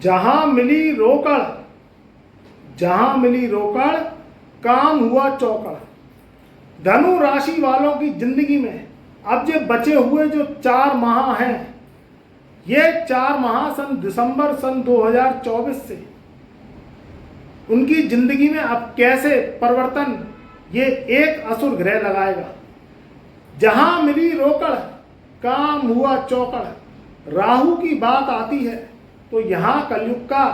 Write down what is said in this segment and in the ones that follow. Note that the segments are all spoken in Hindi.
जहां मिली रोकड़, जहां मिली रोकड़ काम हुआ चौकड़। धनु राशि वालों की जिंदगी में अब ये बचे हुए जो 4 माह हैं, ये 4 माह सन दिसंबर सन 2024 से उनकी जिंदगी में अब कैसे परिवर्तन ये एक असुर ग्रह लगाएगा। जहां मिली रोकड़ काम हुआ चौकड़। राहु की बात आती है तो यहाँ कलयुग का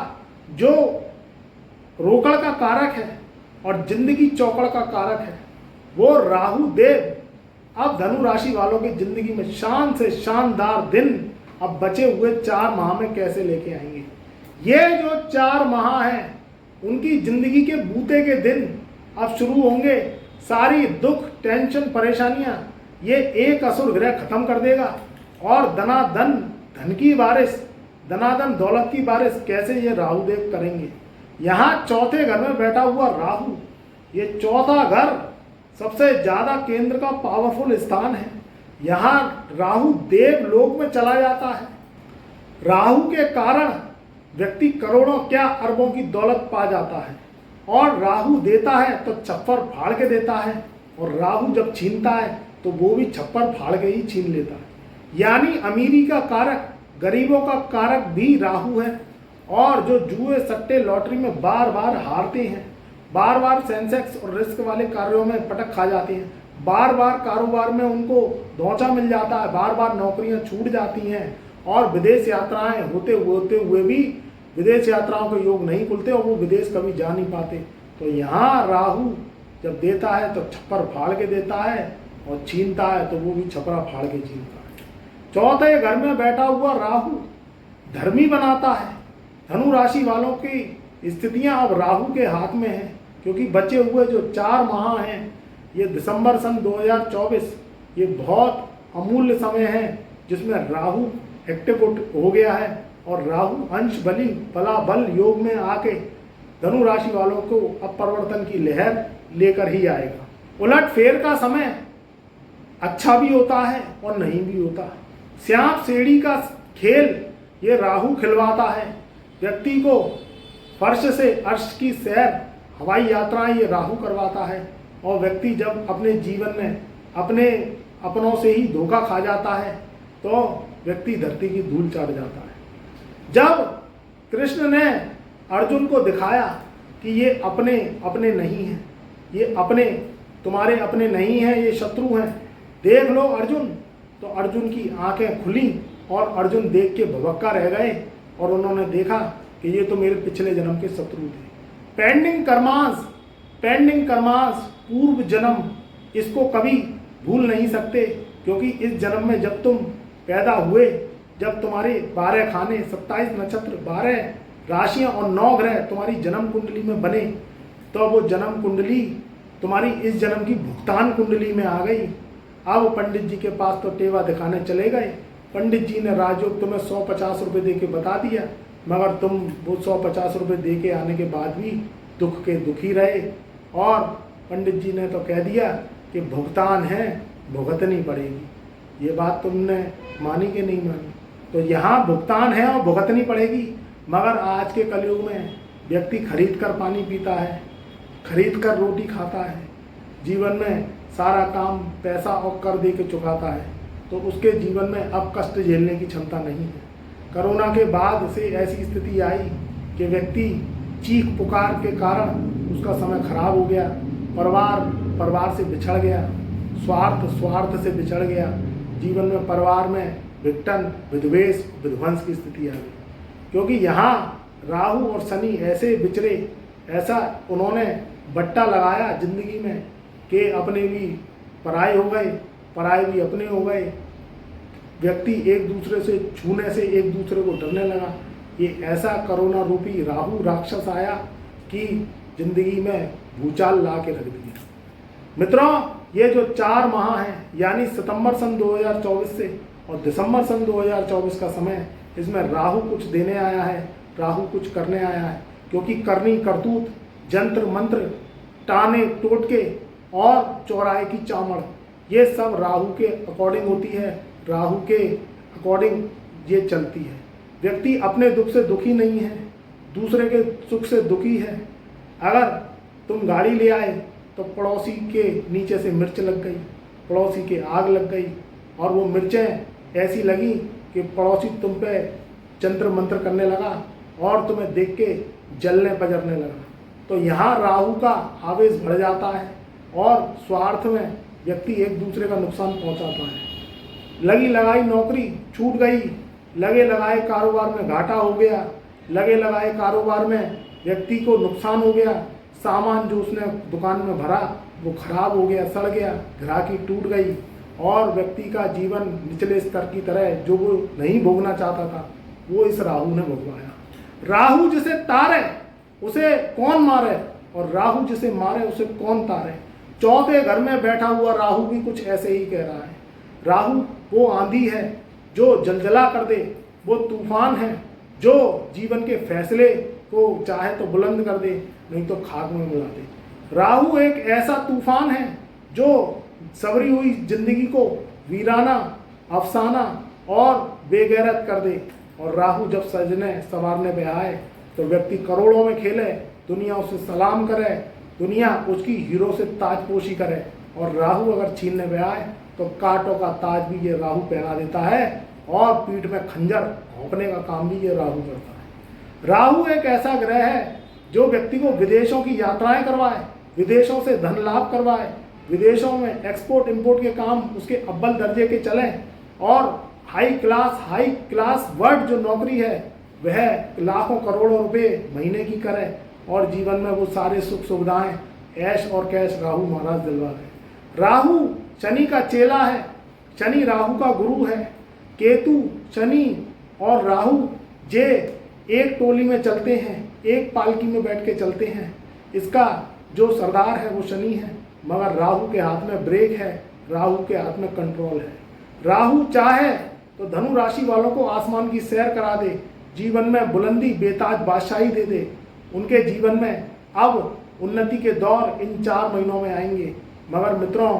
जो रोकड़ का कारक है और जिंदगी चौकड़ का कारक है वो राहु देव अब धनु राशि वालों की जिंदगी में शान से शानदार दिन अब बचे हुए 4 माह में कैसे लेके आएंगे। ये जो 4 माह हैं उनकी जिंदगी के बूते के दिन अब शुरू होंगे। सारी दुख टेंशन परेशानियां ये एक असुर ग्रह खत्म कर देगा और धनाधन धन की बारिश, धनाधन दौलत की बारिश कैसे ये राहु देव करेंगे। यहाँ चौथे घर में बैठा हुआ राहु, ये चौथा घर सबसे ज्यादा केंद्र का पावरफुल स्थान है। यहाँ राहु देव लोक में चला जाता है। राहु के कारण व्यक्ति करोड़ों क्या अरबों की दौलत पा जाता है और राहु देता है तो छप्पर फाड़ के देता है और राहु जब छीनता है तो वो भी छप्पर फाड़ के ही छीन लेता है। यानी अमीरी का कारक, गरीबों का कारक भी राहु है। और जो जुए सट्टे लॉटरी में बार बार हारते हैं, बार बार सेंसेक्स और रिस्क वाले कार्यों में पटक खा जाते हैं, बार बार कारोबार में उनको धोखा मिल जाता है, बार बार नौकरियां छूट जाती हैं और विदेश यात्राएं होते हुए भी विदेश यात्राओं के योग नहीं खुलते और वो विदेश कभी जा नहीं पाते। तो यहाँ राहु जब देता है तो छप्पर फाड़ के देता है और छीनता है तो वो भी छपरा फाड़ के छीनता है। चौथे घर में बैठा हुआ राहु धर्मी बनाता है। धनु राशि वालों की स्थितियां अब राहु के हाथ में हैं क्योंकि बचे हुए जो 4 माह हैं ये दिसंबर सन 2024 ये बहुत अमूल्य समय है जिसमें राहु एक्टिव हो गया है और राहु अंश बली बलाबल योग में आके धनु राशि वालों को अब परिवर्तन की लहर लेकर ही आएगा। उलट फेर का समय अच्छा भी होता है और नहीं भी होता। सांप सीढ़ी का खेल ये राहु खिलवाता है व्यक्ति को। फर्श से अर्श की सैर, हवाई यात्राएं ये राहु करवाता है और व्यक्ति जब अपने जीवन में अपने अपनों से ही धोखा खा जाता है तो व्यक्ति धरती की धूल चाट जाता है। जब कृष्ण ने अर्जुन को दिखाया कि ये अपने अपने नहीं हैं, ये अपने तुम्हारे अपने नहीं हैं, ये शत्रु हैं, देख लो अर्जुन, तो अर्जुन की आंखें खुली और अर्जुन देख के भभक्का रह गए और उन्होंने देखा कि ये तो मेरे पिछले जन्म के शत्रु थे। पेंडिंग कर्मास पूर्व जन्म, इसको कभी भूल नहीं सकते क्योंकि इस जन्म में जब तुम पैदा हुए, जब तुम्हारे 12 खाने, 27 नक्षत्र, 12 राशियां और 9 ग्रह तुम्हारी जन्म कुंडली में बने तो वो जन्म कुंडली तुम्हारी इस जन्म की भुगतान कुंडली में आ गई। अब पंडित जी के पास तो टेवा दिखाने चले गए। पंडित जी ने राजयोग तुम्हें 150 रुपये दे के बता दिया, मगर तुम वो 150 रुपये दे के आने के बाद भी दुख के दुखी रहे और पंडित जी ने तो कह दिया कि भुगतान है, भुगतनी पड़ेगी। ये बात तुमने मानी कि नहीं मानी? तो यहाँ भुगतान है और भुगतनी पड़ेगी। मगर आज के कलयुग में व्यक्ति खरीद कर पानी पीता है, खरीद कर रोटी खाता है, जीवन में सारा काम पैसा और कर दे के चुकाता है, तो उसके जीवन में अब कष्ट झेलने की क्षमता नहीं है। कोरोना के बाद से ऐसी स्थिति आई कि व्यक्ति चीख पुकार के कारण उसका समय खराब हो गया, परिवार से बिछड़ गया, स्वार्थ से बिछड़ गया, जीवन में परिवार में विघटन, विद्वेष, विध्वंस की स्थिति आ गई। क्योंकि यहाँ राहु और शनि ऐसे विचरे, ऐसा उन्होंने बट्टा लगाया जिंदगी में कि अपने भी पराये हो गए, पराये भी अपने हो गए। व्यक्ति एक दूसरे से छूने से एक दूसरे को डरने लगा। ये ऐसा कोरोना रूपी राहु राक्षस आया कि जिंदगी में भूचाल ला के रख दिया। मित्रों, ये जो 4 माह हैं यानी सितंबर सन 2024 से और दिसंबर सन 2024 का समय, इसमें राहु कुछ देने आया है, राहु कुछ करने आया है। क्योंकि करनी करतूत, जंत्र मंत्र, टाने टोटके और चौराहे की चामड़, ये सब राहु के अकॉर्डिंग होती है, राहु के अकॉर्डिंग ये चलती है। व्यक्ति अपने दुख से दुखी नहीं है, दूसरे के सुख से दुखी है। अगर तुम गाड़ी ले आए तो पड़ोसी के नीचे से मिर्च लग गई, पड़ोसी के आग लग गई, और वो मिर्चें ऐसी लगी कि पड़ोसी तुम पे जंतर मंत्र करने लगा और तुम्हें देख के जलने पजरने लगा। तो यहाँ राहु का आवेश बढ़ जाता है और स्वार्थ में व्यक्ति एक दूसरे का नुकसान पहुँचाता है। लगी लगाई नौकरी छूट गई, लगे लगाए कारोबार में घाटा हो गया, लगे लगाए कारोबार में व्यक्ति को नुकसान हो गया, सामान जो उसने दुकान में भरा वो खराब हो गया, सड़ गया, ग्राहकी टूट गई और व्यक्ति का जीवन निचले स्तर की तरह जो वो नहीं भोगना चाहता था वो इस राहु ने भोगवाया। राहु जिसे तारे उसे कौन मारे और राहु जिसे मारे उसे कौन तारे। चौथे घर में बैठा हुआ राहु भी कुछ ऐसे ही कह रहा है। राहु वो आंधी है जो जलजला कर दे, वो तूफान है जो जीवन के फैसले को चाहे तो बुलंद कर दे, नहीं तो खाक में मिला दे। राहु एक ऐसा तूफान है जो सवरी हुई जिंदगी को वीराना, अफसाना और बेगैरत कर दे। और राहु जब सजने संवारने पे आए तो व्यक्ति करोड़ों में खेले, दुनिया उसे सलाम करे, दुनिया उसकी हीरो से ताजपोशी करे। और राहु अगर छीनने पे आए तो कांटों का ताज भी ये राहु पहना देता है और पीठ में खंजर भोंकने का काम भी ये राहु करता है। राहु एक ऐसा ग्रह है जो व्यक्ति को विदेशों की यात्राएं करवाए, विदेशों से धन लाभ करवाए, विदेशों में एक्सपोर्ट इंपोर्ट के काम उसके अव्वल दर्जे के चलें और हाई क्लास वर्ड जो नौकरी है वह लाखों करोड़ों रुपए महीने की करे और जीवन में वो सारे सुख सुविधाएं ऐश और कैश राहु महाराज दिलवा दे। राहु शनि का चेला है, शनि राहु का गुरु है। केतु, शनि और राहु जे एक टोली में चलते हैं, एक पालकी में बैठ के चलते हैं। इसका जो सरदार है वो शनि है, मगर राहु के हाथ में ब्रेक है, राहु के हाथ में कंट्रोल है। राहु चाहे तो धनु राशि वालों को आसमान की सैर करा दे, जीवन में बुलंदी बेताज बादशाही दे दे। उनके जीवन में अब उन्नति के दौर इन 4 महीनों में आएंगे। मगर मित्रों,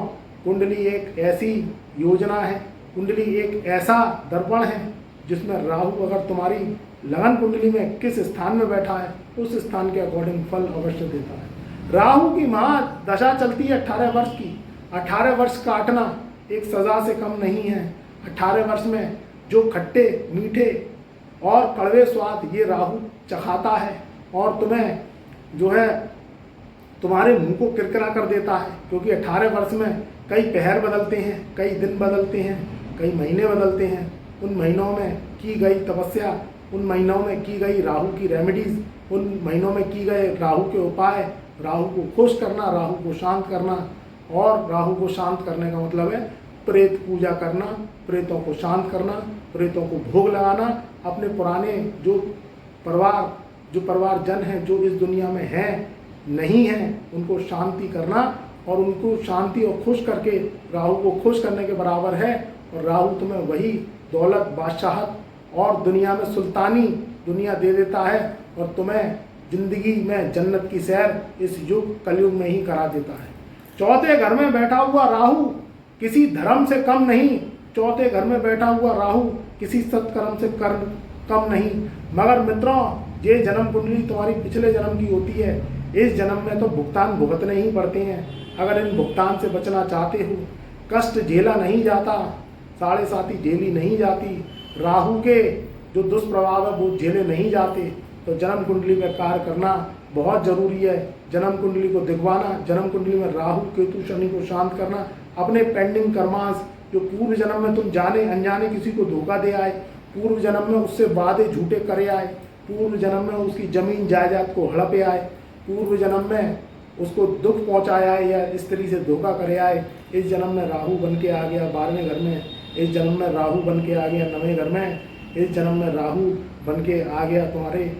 कुंडली एक ऐसी योजना है, कुंडली एक ऐसा दर्पण है जिसमें राहु अगर तुम्हारी लगन कुंडली में किस स्थान में बैठा है उस स्थान के अकॉर्डिंग फल अवश्य देता है। राहु की महादशा चलती है 18 वर्ष की। 18 वर्ष काटना एक सजा से कम नहीं है। 18 वर्ष में जो खट्टे मीठे और कड़वे स्वाद ये राहु चखाता है और तुम्हें जो है तुम्हारे मुंह को किरकिरा कर देता है, क्योंकि 18 वर्ष में कई पहर बदलते हैं, कई दिन बदलते हैं, कई महीने बदलते हैं। उन महीनों में की गई तपस्या, उन महीनों में की गई राहु की रेमेडीज, उन महीनों में की गए राहु के उपाय, राहु को खुश करना, राहु को शांत करना। और राहु को शांत करने का मतलब है प्रेत पूजा करना, प्रेतों को शांत करना, प्रेतों को भोग लगाना, अपने पुराने जो परिवार जन हैं जो इस दुनिया में हैं नहीं हैं उनको शांति करना और उनको शांति और खुश करके राहु को खुश करने के बराबर है। और राहु तुम्हें वही दौलत, बादशाहत और दुनिया में सुल्तानी दुनिया दे देता है और तुम्हें जिंदगी में जन्नत की सैर इस युग कलयुग में ही करा देता है। चौथे घर में बैठा हुआ राहु किसी धर्म से कम नहीं, चौथे घर में बैठा हुआ राहु किसी सत्कर्म से कम नहीं। मगर मित्रों, ये जन्म कुंडली तुम्हारी पिछले जन्म की होती है, इस जन्म में तो भुगतान भुगतने ही पड़ते हैं। अगर इन भुगतान से बचना चाहते हो, कष्ट झेला नहीं जाता, 7.5 झेली नहीं जाती, राहु के जो दुष्प्रभाव है वो झेले नहीं जाते, तो जन्म कुंडली में कार्य करना बहुत जरूरी है। जन्म कुंडली को दिखवाना, जन्म कुंडली में राहु केतु शनि को शांत करना, अपने पेंडिंग कर्मांश जो पूर्व जन्म में तुम जाने अनजाने किसी को धोखा दे आए, पूर्व जन्म में उससे वादे झूठे करे आए, पूर्व जन्म में उसकी जमीन जायदाद को हड़पे आए, पूर्व जन्म में उसको दुख पहुंचाया है या स्त्री से धोखा करे आए, इस जन्म में राहु बन के आ गया 12वें घर में, इस जन्म में राहु बन के आ गया 9वें घर में, इस जन्म में राहु बन के आ गया तुम्हारे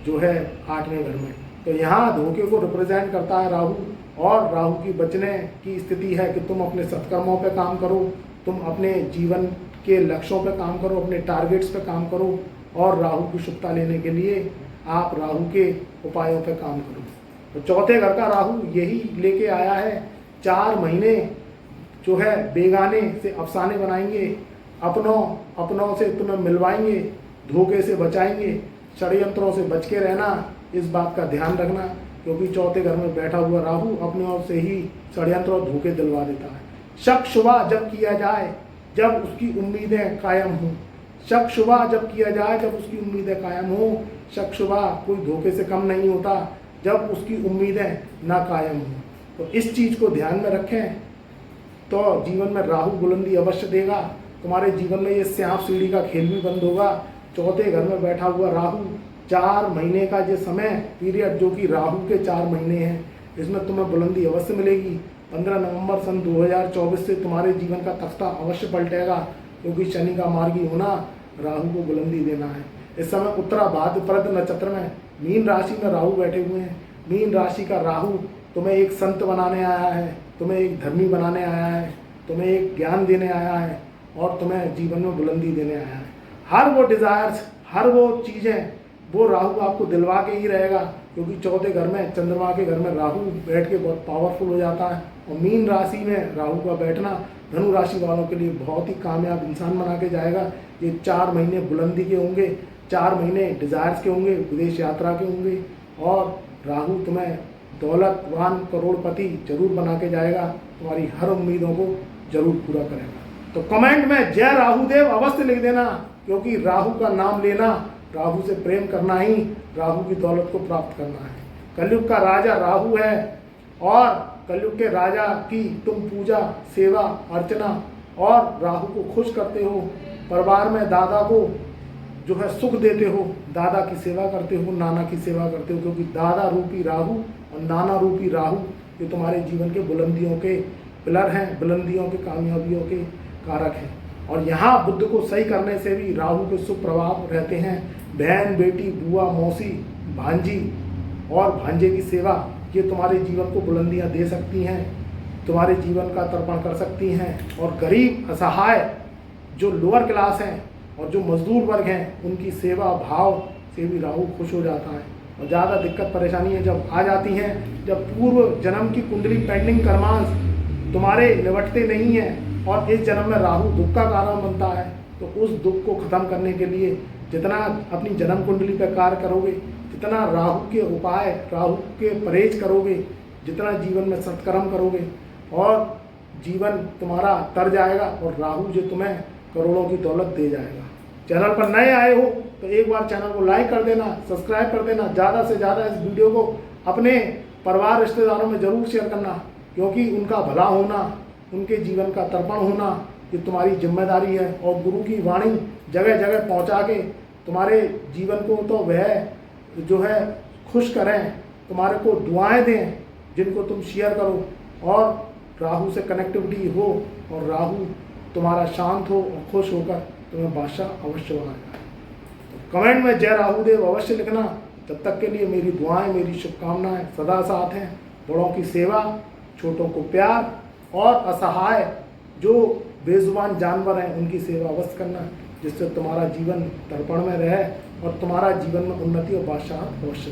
जो है 8वें घर में। तो यहाँ धोखे को रिप्रेजेंट करता है राहु, और राहु की बचने की स्थिति है कि तुम अपने सत्कर्मों पे काम करो, तुम अपने जीवन के लक्ष्यों पे काम करो, अपने टारगेट्स पे काम करो, और राहु की शुभता लेने के लिए आप राहु के उपायों पे काम करो। तो चौथे घर का राहु यही लेके आया है, 4 महीने जो है बेगाने से अफसाने बनाएंगे, अपनों से तुम्हें मिलवाएंगे, धोखे से बचाएंगे, षड्यंत्रों से बच के रहना, इस बात का ध्यान रखना, क्योंकि चौथे घर में बैठा हुआ राहु अपने ओर से ही षड्यंत्र और धोखे दिलवा देता है। शक शुबा जब किया जाए जब उसकी उम्मीदें कायम हों, शक शुबा जब किया जाए जब उसकी उम्मीदें कायम हों, शक शुबा कोई धोखे से कम नहीं होता जब उसकी उम्मीदें ना कायम हों। तो इस चीज़ को ध्यान में रखें तो जीवन में राहु बुलंदी अवश्य देगा। तुम्हारे जीवन में ये सांप सीढ़ी का खेल भी बंद होगा। चौथे घर में बैठा हुआ राहु 4 महीने का जो समय पीरियड, जो कि राहु के 4 महीने हैं, इसमें तुम्हें बुलंदी अवश्य मिलेगी। 15 नवंबर सन 2024 से तुम्हारे जीवन का तख्ता अवश्य पलटेगा, क्योंकि शनि का मार्गी होना राहु को बुलंदी देना है। इस समय उत्तरा भाद्रपद नक्षत्र में मीन राशि में राहु बैठे हुए हैं। मीन राशि का राहु तुम्हें एक संत बनाने आया है, तुम्हें एक धर्मी बनाने आया है, तुम्हें एक ज्ञान देने आया है और तुम्हें जीवन में बुलंदी देने आया है। हर वो डिज़ायर्स, हर वो चीज़ें वो राहु आपको दिलवा के ही रहेगा, क्योंकि चौथे घर में, चंद्रमा के घर में राहु बैठ के बहुत पावरफुल हो जाता है। और मीन राशि में राहु का बैठना धनु राशि वालों के लिए बहुत ही कामयाब इंसान बना के जाएगा। ये 4 महीने बुलंदी के होंगे, 4 महीने डिज़ायर्स के होंगे, विदेश यात्रा के होंगे, और राहु तुम्हें दौलतवान करोड़पति जरूर बना के जाएगा, तुम्हारी हर उम्मीदों को जरूर पूरा करेगा। तो कमेंट में जय राहुदेव अवश्य लिख देना, क्योंकि राहु का नाम लेना, राहु से प्रेम करना ही राहु की दौलत को प्राप्त करना है। कलयुग का राजा राहु है और कलयुग के राजा की तुम पूजा, सेवा, अर्चना और राहु को खुश करते हो। परिवार में दादा को जो है सुख देते हो, दादा की सेवा करते हो, नाना की सेवा करते हो, क्योंकि दादा रूपी राहु और नाना रूपी राहु ये तुम्हारे जीवन के बुलंदियों के पिलर हैं, बुलंदियों के कामयाबियों के कारक हैं। और यहाँ बुद्ध को सही करने से भी राहु के शुभ प्रभाव रहते हैं। बहन, बेटी, बुआ, मौसी, भांजी और भांजे की सेवा ये तुम्हारे जीवन को बुलंदियाँ दे सकती हैं, तुम्हारे जीवन का तर्पण कर सकती हैं। और गरीब, असहाय, जो लोअर क्लास हैं और जो मजदूर वर्ग हैं, उनकी सेवा भाव से भी राहु खुश हो जाता है। और ज़्यादा दिक्कत परेशानियाँ जब आ जाती हैं, जब पूर्व जन्म की कुंडली पेंडिंग कर्मांश तुम्हारे निपटते नहीं हैं और इस जन्म में राहु दुख का कारण बनता है, तो उस दुख को ख़त्म करने के लिए जितना अपनी जन्म कुंडली पर कार्य करोगे, जितना राहु के उपाय, राहु के परहेज करोगे, जितना जीवन में सत्कर्म करोगे, और जीवन तुम्हारा तर जाएगा और राहु जो तुम्हें करोड़ों की दौलत दे जाएगा। चैनल पर नए आए हो तो एक बार चैनल को लाइक कर देना, सब्सक्राइब कर देना, ज़्यादा से ज़्यादा इस वीडियो को अपने परिवार, रिश्तेदारों में ज़रूर शेयर करना, क्योंकि उनका भला होना, उनके जीवन का तर्पण होना ये तुम्हारी जिम्मेदारी है। और गुरु की वाणी जगह जगह पहुंचा के तुम्हारे जीवन को तो वह जो है खुश करें, तुम्हारे को दुआएं दें जिनको तुम शेयर करो, और राहु से कनेक्टिविटी हो और राहु तुम्हारा शांत हो और खुश होकर तुम्हें बादशाह अवश्य बनाएगा। तो कमेंट में जय राहुदेव अवश्य लिखना। तब तक के लिए मेरी दुआएं, मेरी शुभकामनाएं सदा साथ हैं। बड़ों की सेवा, छोटों को प्यार और असहाय जो बेजुबान जानवर हैं उनकी सेवा अवश्य करना, जिससे तुम्हारा जीवन तर्पण में रहे और तुम्हारा जीवन में उन्नति और बादशाह अवश्य